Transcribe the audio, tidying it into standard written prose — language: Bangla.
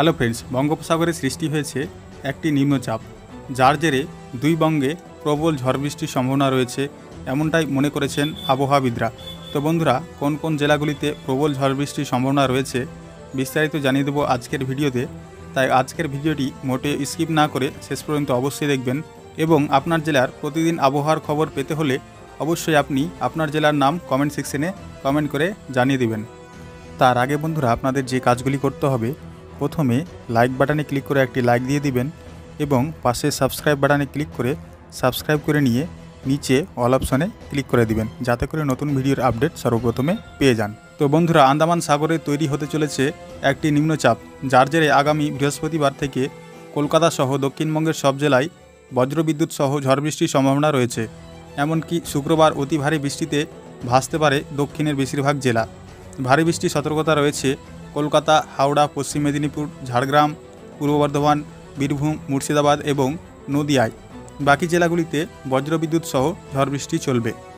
হ্যালো ফ্রেন্ডস, বঙ্গোপসাগরে সৃষ্টি হয়েছে একটি নিম্নচাপ, যার জেরে দুই বঙ্গে প্রবল ঝড় বৃষ্টির সম্ভাবনা রয়েছে, এমনটাই মনে করেছেন আবহাওয়াবিদরা। তো বন্ধুরা, কোন কোন জেলাগুলিতে প্রবল ঝড় বৃষ্টির সম্ভাবনা রয়েছে বিস্তারিত জানিয়ে দেবো আজকের ভিডিওতে। তাই আজকের ভিডিওটি মোটে স্কিপ না করে শেষ পর্যন্ত অবশ্যই দেখবেন। এবং আপনার জেলার প্রতিদিন আবহাওয়ার খবর পেতে হলে অবশ্যই আপনি আপনার জেলার নাম কমেন্ট সেকশনে কমেন্ট করে জানিয়ে দেবেন। তার আগে বন্ধুরা, আপনাদের যে কাজগুলি করতে হবে, প্রথমে লাইক বাটনে ক্লিক করে একটি লাইক দিয়ে দিবেন এবং পাশে সাবস্ক্রাইব বাটনে ক্লিক করে সাবস্ক্রাইব করে নিয়ে নিচে অল অপশনে ক্লিক করে দিবেন, যাতে করে নতুন ভিডিওর আপডেট সর্বপ্রথমে পেয়ে যান। তো বন্ধুরা, আন্দামান সাগরে তৈরি হতে চলেছে একটি নিম্নচাপ, যার জেরে আগামী বৃহস্পতিবার থেকে কলকাতা সহ দক্ষিণবঙ্গের সব জেলায় বজ্রবিদ্যুৎ সহ ঝড় বৃষ্টির সম্ভাবনা রয়েছে। এমনকি শুক্রবার অতি ভারী বৃষ্টিতে ভাসতে পারে দক্ষিণের বেশিরভাগ জেলা। ভারী বৃষ্টির সতর্কতা রয়েছে কলকাতা, হাওড়া, পশ্চিম মেদিনীপুর, ঝাড়গ্রাম, পূর্ব বর্ধমান, বীরভূম, মুর্শিদাবাদ এবং নদিয়ায়। বাকি জেলাগুলিতে বজ্রবিদ্যুৎ সহ ঝড় বৃষ্টি চলবে।